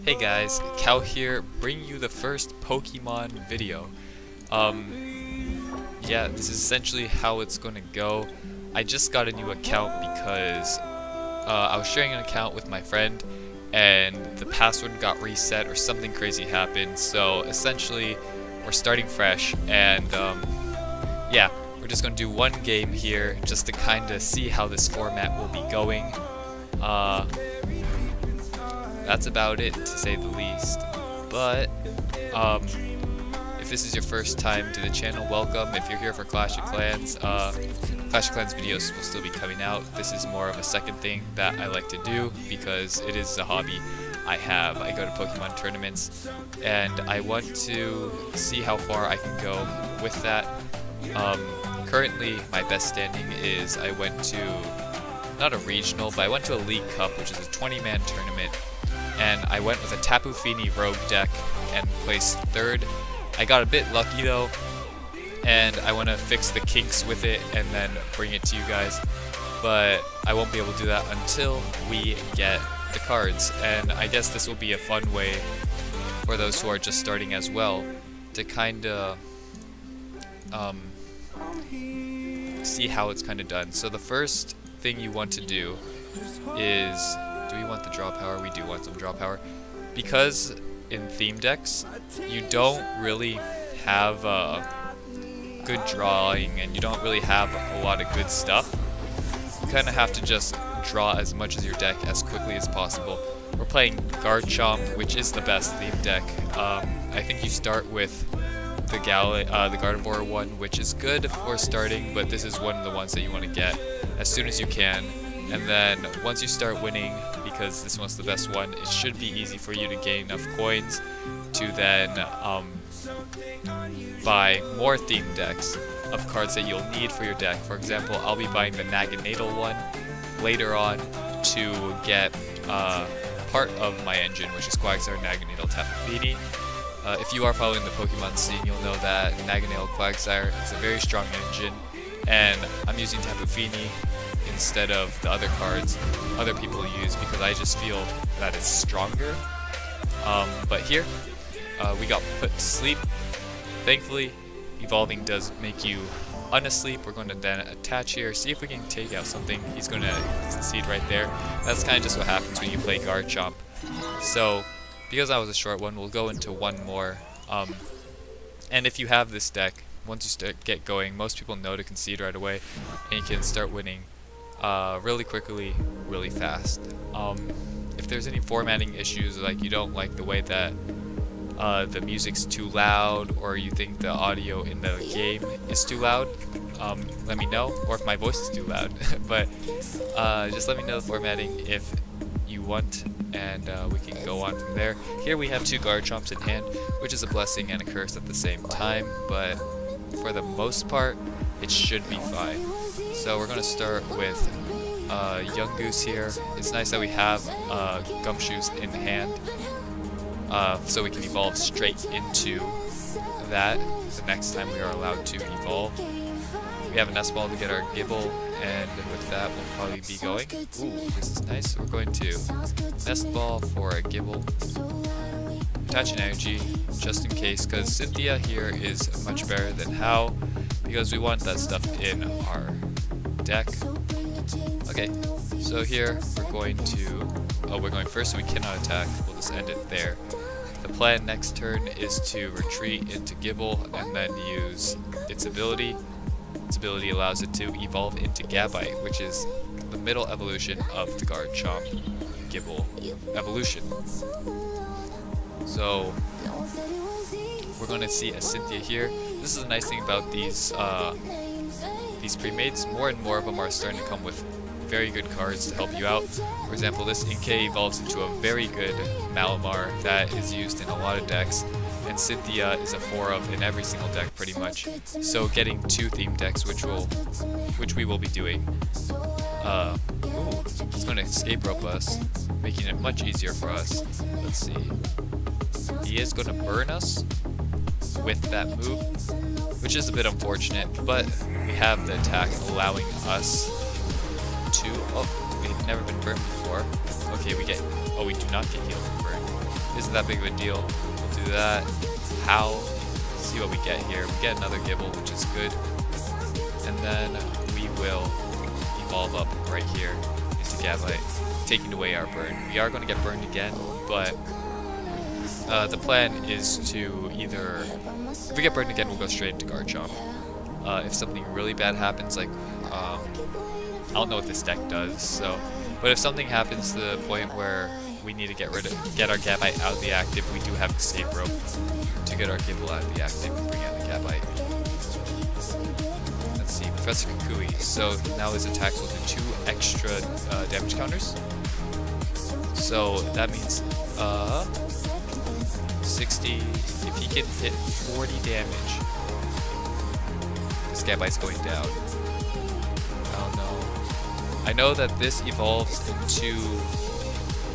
Hey guys, Cal here, bringing you the first Pokemon video. Yeah, this is essentially how it's gonna go. I just got a new account because I was sharing an account with my friend and the password got reset or something crazy happened. So essentially, we're starting fresh and yeah, we're just gonna do one game here just to kind of see how this format will be going. That's about it, to say the least. But if this is your first time to the channel, welcome. If you're here for Clash of Clans videos will still be coming out. This is more of a second thing that I like to do because it is a hobby I have. I go to Pokemon tournaments and I want to see how far I can go with that. Currently my best standing is I went to, not a regional, but I went to a League Cup, which is a 20-man tournament, and I went with a Tapu Fini Rogue deck and placed third. I got a bit lucky though, and I want to fix the kinks with it and then bring it to you guys, but I won't be able to do that until we get the cards. And I guess this will be a fun way for those who are just starting as well to kind of see how it's kind of done. So the first thing you want to do is, do we want the draw power? We do want some draw power. Because in theme decks, you don't really have good drawing and you don't really have a lot of good stuff. You kind of have to just draw as much as your deck as quickly as possible. We're playing Garchomp, which is the best theme deck. I think you start with the Gardevoir one, which is good for starting, but this is one of the ones that you want to get as soon as you can. And then once you start winning, because this one's the best one, it should be easy for you to gain enough coins to then buy more theme decks of cards that you'll need for your deck. For example, I'll be buying the Naganadel one later on to get part of my engine, which is Quagsire, Naganadel, Tapu Fini. If you are following the Pokemon scene, you'll know that Naganadel Quagsire is a very strong engine, and I'm using Tapu Fini instead of the other cards other people use because I just feel that it's stronger. But here, we got put to sleep. Thankfully, evolving does make you unasleep. We're going to then attach here, see if we can take out something. He's going to succeed right there. That's kind of just what happens when you play Garchomp. So, because I was a short one, we'll go into one more. And if you have this deck, once you get going, most people know to concede right away, and you can start winning really quickly, really fast. If there's any formatting issues, like you don't like the way that the music's too loud, or you think the audio in the game is too loud, let me know, or if my voice is too loud. But just let me know the formatting if you want, and we can go on from there. Here we have two Garchomps in hand, which is a blessing and a curse at the same time, but for the most part, it should be fine. So we're going to start with Young Goose here. It's nice that we have Gumshoes in hand, so we can evolve straight into that the next time we are allowed to evolve. We have a Nest Ball to get our Gibble, and with that we'll probably be going. Ooh, this is nice. We're going to Nest Ball for a Gibble. Attach an energy, just in case, because Cynthia here is much better than How, because we want that stuff in our deck. Okay, so here we're going first, so we cannot attack. We'll just end it there. The plan next turn is to retreat into Gibble and then use its ability. Its ability allows it to evolve into Gabite, which is the middle evolution of the Garchomp Gibble evolution. So we're going to see a Cynthia here. This is a nice thing about these pre-mates. More and more of them are starting to come with very good cards to help you out. For example, this Inkay evolves into a very good Malamar that is used in a lot of decks, and Cynthia is a 4-of in every single deck pretty much. So getting two theme decks, which we will be doing. Ooh, it's going to escape rope us, making it much easier for us. Let's see. He is going to burn us with that move, which is a bit unfortunate, but we have the attack allowing us to... Oh, we've never been burned before. Okay, we do not get healed from burn. Isn't that big of a deal. We'll do that. How? See what we get here. We get another Gibble, which is good. And then we will evolve up right here into Gabite, taking away our burn. We are going to get burned again, but the plan is to either, if we get burned again, we'll go straight into Garchomp. If something really bad happens, like, I don't know what this deck does, so, but if something happens to the point where we need to get our Gabite out of the active, we do have Escape Rope to get our Gibble out of the active and bring out the Gabite. Let's see, Professor Kukui. So now his attacks will do 2 extra damage counters. So that means 60. If he can hit 40 damage, this Gabite's going down. Oh no. I know that this evolves into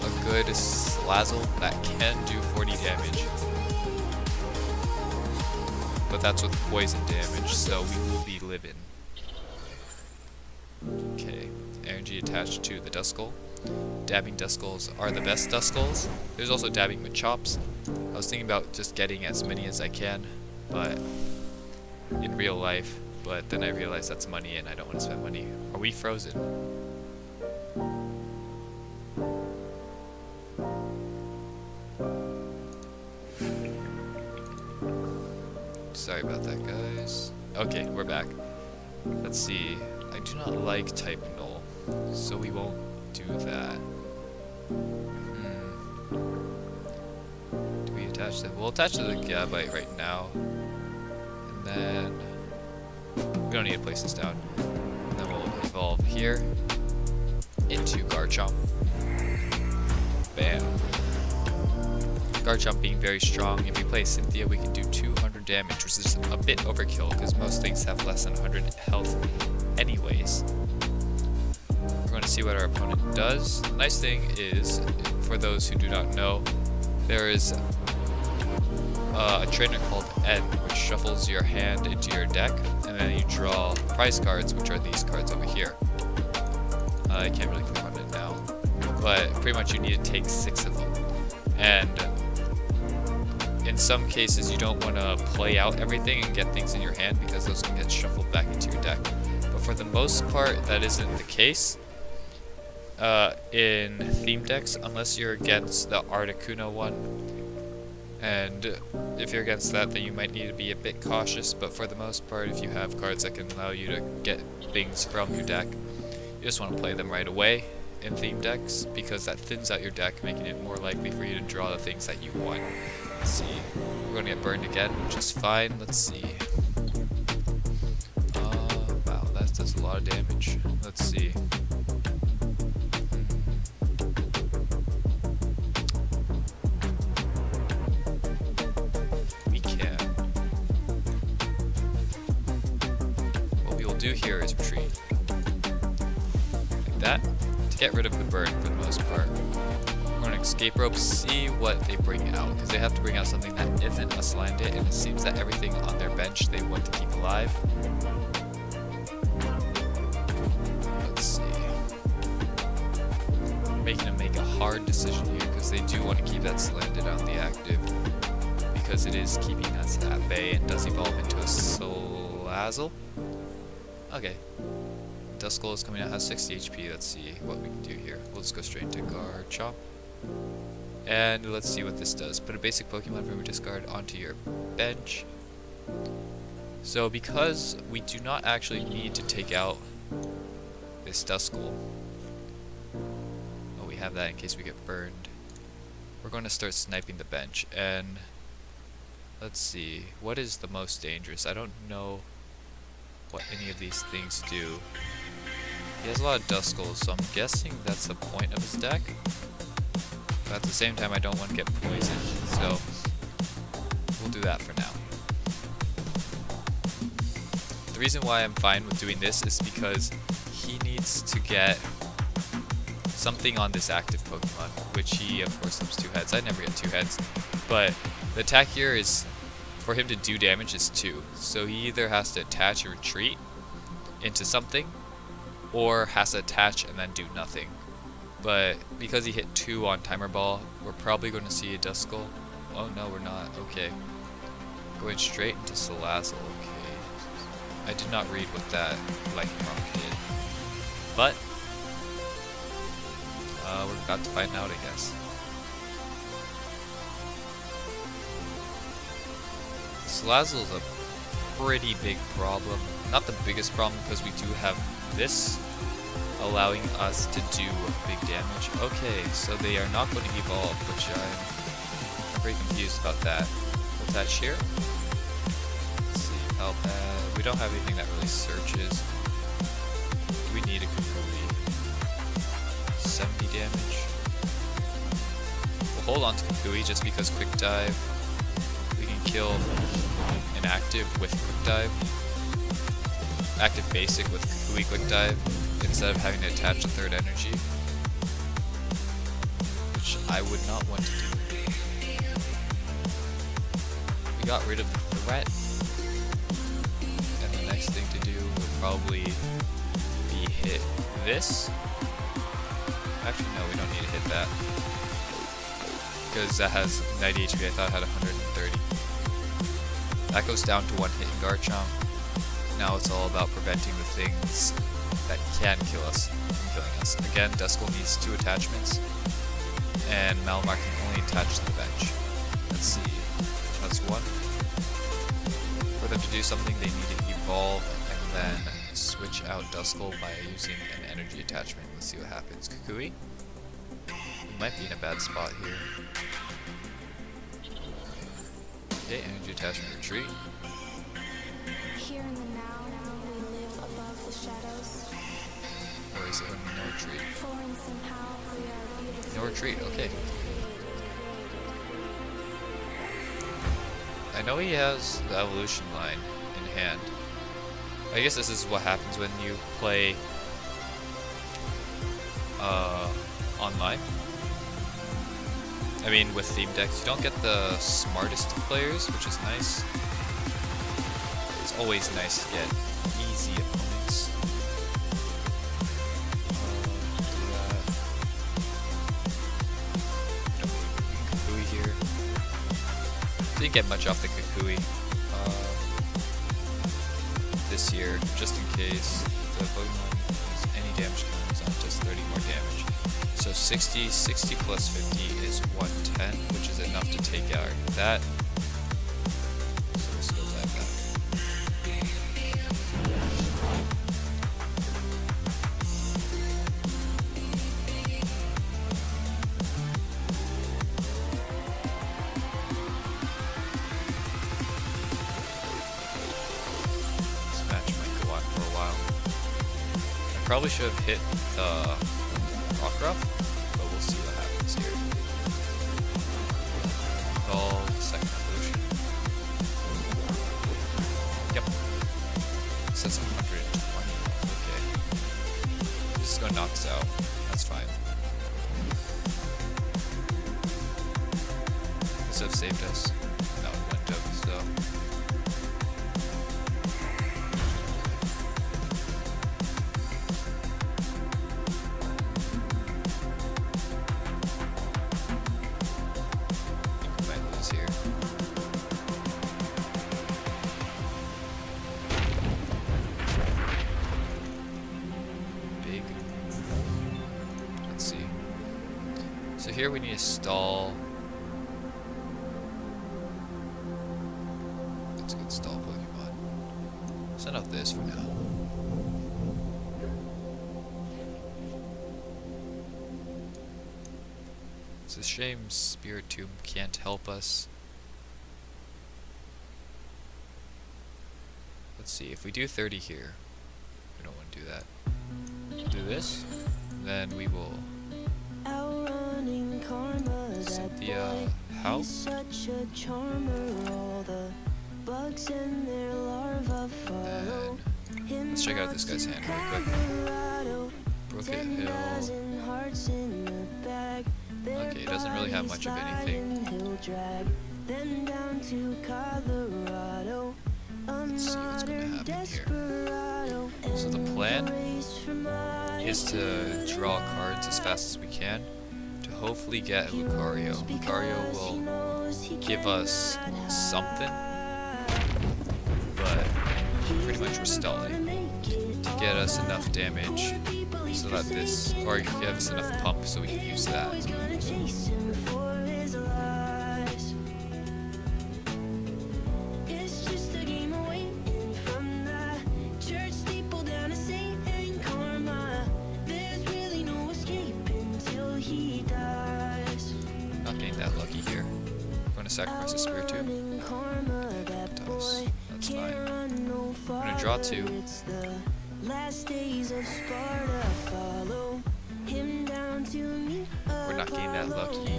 a good Slazzle that can do 40 damage. But that's with poison damage, so we will be living. Okay, energy attached to the Duskull. Dabbing Duskulls are the best Duskulls. There's also dabbing Machops. I was thinking about just getting as many as I can, but in real life, but then I realized that's money and I don't want to spend money. Are we frozen? Sorry about that, guys. Okay, we're back. Let's see. I do not like type null, so we won't do that. Do we attach that? We'll attach to the Gabite right now. And then we don't need to place this down. And then we'll evolve here into Garchomp. Bam. Garchomp being very strong. If we play Cynthia, we can do 200 damage, which is a bit overkill because most things have less than 100 health anyways. We're going to see what our opponent does. The nice thing is, for those who do not know, there is a trainer called Ed, which shuffles your hand into your deck, and then you draw prize cards, which are these cards over here. I can't really click on it now, but pretty much you need to take 6 of them. And in some cases, you don't want to play out everything and get things in your hand because those can get shuffled back into your deck. But for the most part, that isn't the case in theme decks, unless you're against the Articuno one. And if you're against that, then you might need to be a bit cautious. But for the most part, if you have cards that can allow you to get things from your deck, you just want to play them right away in theme decks because that thins out your deck, making it more likely for you to draw the things that you want. Let's see. We're going to get burned again, which is fine. Let's see. Wow, that does a lot of damage. Let's see. We can. What we will do here is retreat. Like that. To get rid of the burn for the most part. We're going to escape rope, see what they bring out, because they have to bring out something that isn't a Slandit, and it seems that everything on their bench they want to keep alive. Let's see. Making them make a hard decision here, because they do want to keep that Slandit on the active, because it is keeping us at bay and does evolve into a Salazzle. Okay. Duskull is coming out, has 60 HP. Let's see what we can do here. We'll just go straight into Garchomp. And let's see what this does. Put a basic Pokemon from your discard onto your bench. So because we do not actually need to take out this Duskull, oh, we have that in case we get burned, we're going to start sniping the bench. And let's see, what is the most dangerous? I don't know what any of these things do. He has a lot of Duskulls, so I'm guessing that's the point of his deck. But at the same time, I don't want to get poisoned, so we'll do that for now. The reason why I'm fine with doing this is because he needs to get something on this active Pokemon, which he, of course, has 2 heads. I never get 2 heads, but the attack here is, for him to do damage, is 2. So he either has to attach or retreat into something, or has to attach and then do nothing. But because he hit 2 on Timer Ball, we're probably going to see a Duskull. Oh no, we're not. Okay. Going straight into Salazzle. Okay. I did not read what that Lightning Rock did. But we're about to find out, I guess. Salazzle is a pretty big problem. Not the biggest problem because we do have this allowing us to do big damage. Okay, so they are not going to evolve, which I'm pretty confused about that. We'll attach here. Let's see, we don't have anything that really searches. Do we need a Kukui? 70 damage. We'll hold on to Kukui just because Quick Dive. We can kill an active with Quick Dive. Active basic with Kukui Quick Dive instead of having to attach a third energy, which I would not want to do. We got rid of the threat, and the next thing to do would probably be hit this. Actually, no, we don't need to hit that because that has 90 HP. I thought it had 130. That goes down to 1 hit in Garchomp. Now it's all about preventing the things that can kill us from killing us. Again, Duskull needs 2 attachments, and Malamar can only attach to the bench. Let's see, that's 1. For them to do something, they need to evolve and then switch out Duskull by using an energy attachment. Let's see what happens. Kukui? We might be in a bad spot here. Okay, energy attachment retreat. Here in the now, we live above the shadows. Or is it a no retreat? For and somehow we are beautiful. No retreat, okay. I know he has the evolution line in hand. I guess this is what happens when you play online. I mean, with theme decks, you don't get the smartest of players, which is nice. It's always nice to get easy opponents. Do that. Kukui here. Didn't get much off the Kukui this year, just in case the Pokemon does any damage comes on, just 30 more damage. So 60 plus 50 is 110, which is enough to take out that. So we'll still type that. This match might go on for a while. I probably should have hit the Rockruff, but we'll see what happens here. All second evolution. Yep. It says 120. Okay. This is gonna knock us out. That's fine. This would have saved us. No, it went up, so. So here we need to stall. That's a good stall Pokemon. Send out this for now. It's a shame Spirit Tomb can't help us. Let's see, if we do 30 here, we don't want to do that. Do this, then we will Cynthia, how? Then, let's check out this guy's hand really quick. Brookit Hill. Okay, he doesn't really have much of anything. Let's see what's gonna happen here. So the plan is to draw cards as fast as we can to hopefully get a Lucario. Lucario will give us something, but pretty much we're stalling to get us enough damage so that this, or give us enough pump so we can use that. Not getting that lucky here. I'm going to sacrifice a Spirit too. Toss. That's fine. I'm going to draw 2. We're not getting that lucky.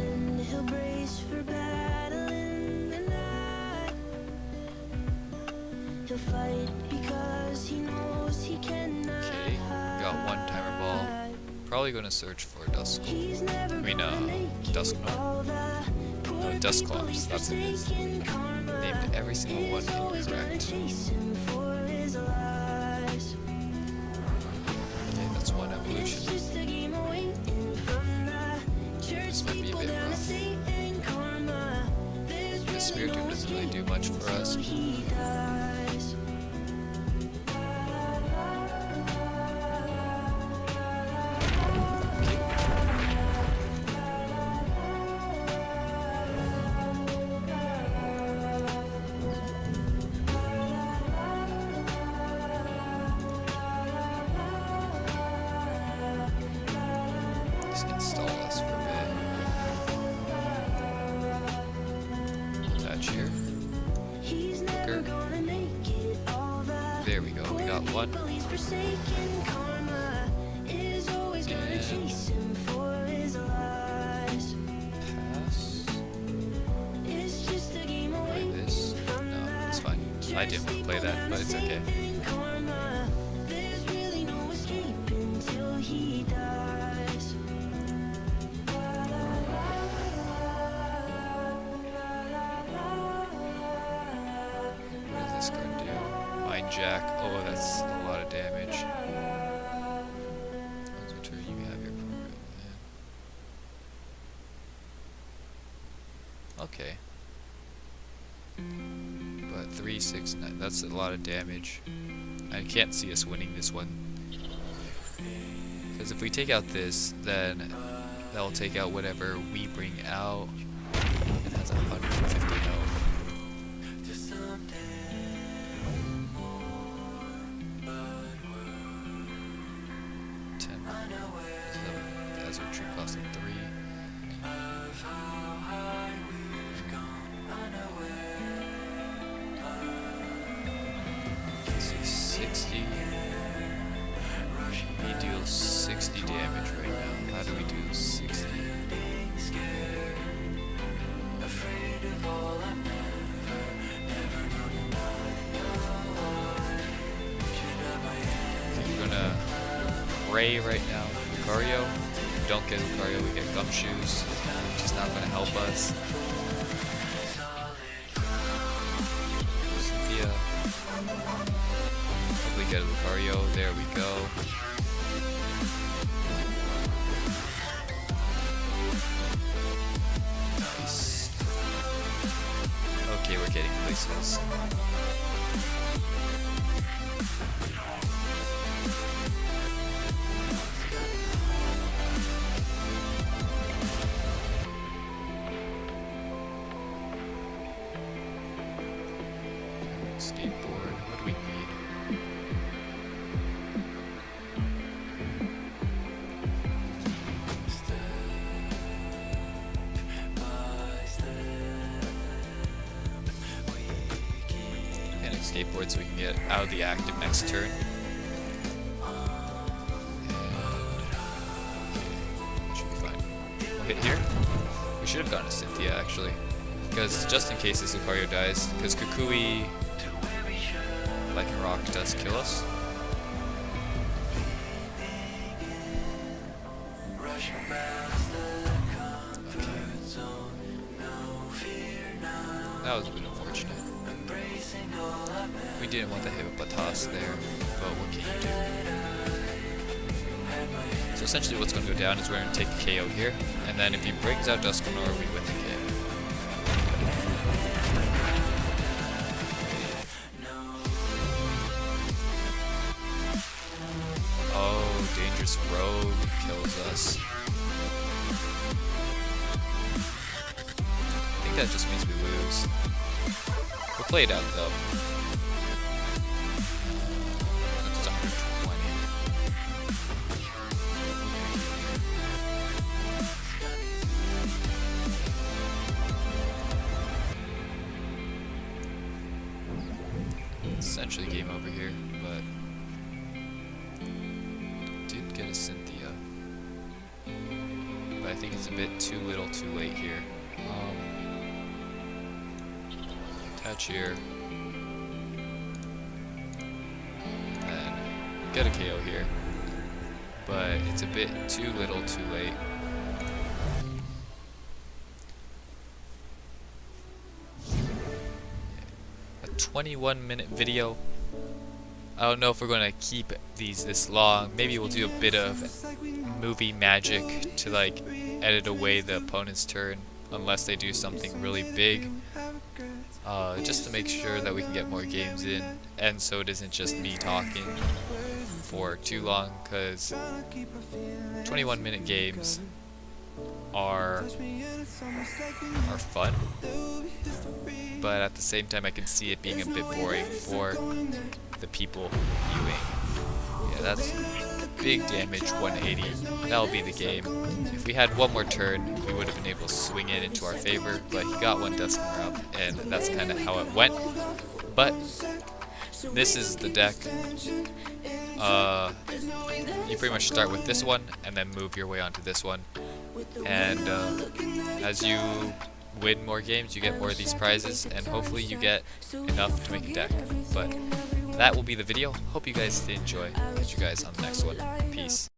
Okay, got 1 timer ball. Probably gonna search for Dusk. Dusknoll. No, Dusclops, that's what it is. Named every single one incorrect. Okay, that's 1 evolution. This might be a bit rough. The Spiritomb doesn't really do much for us. Install us for a bit. Attach here. Looker. There we go, we got 1. And pass. Play this. No, it's fine. I didn't want to play that, but it's okay. Jack. Oh, that's a lot of damage. What turn you have your program, man. Okay. But 3, 6, 9. That's a lot of damage. I can't see us winning this one. Because if we take out this, then that'll take out whatever we bring out. It has 150 health. Tree cost 3. Let's see, 60. We deal 60 damage right now. How do we do 60? We're gonna pray right now. Lucario. Don't get Lucario, we get Gumshoes, which is not going to help us. Cynthia. Hopefully get a Lucario, there we go. Nice. Okay, we're getting places. Skateboard, what do we need? Panic skateboard so we can get out of the active next turn. Should be fine. We'll hit here. We should have gone to Cynthia actually. Because just in case this Lucario dies, because Kukui Lightning Rock does kill us. Okay. That was a bit unfortunate. We didn't want the Hippopotas there, but what can you do? So essentially what's going to go down is we're going to take the KO here, and then if he brings out Dusknoir, we win the game. Oh, Dangerous Rogue kills us. I think that just means we lose. We'll play it out though. That's 120. Essentially game over here, but did get a Cynthia. But I think it's a bit too little too late here. Attach here. And get a KO here. But it's a bit too little too late. A 21-minute video. I don't know if we're going to keep these this long. Maybe we'll do a bit of movie magic to like edit away the opponent's turn unless they do something really big. Just to make sure that we can get more games in, and so it isn't just me talking for too long, because 21-minute games are fun, but at the same time I can see it being a bit boring for the people viewing. Yeah, that's big damage, 180. That'll be the game. If we had one more turn, we would have been able to swing it into our favor, but he got one Dusknoir up, and that's kind of how it went. But this is the deck. You pretty much start with this one, and then move your way onto this one. And as you win more games, you get more of these prizes, and hopefully you get enough to make a deck. But that will be the video. Hope you guys did enjoy. Catch you guys on the next one. Peace.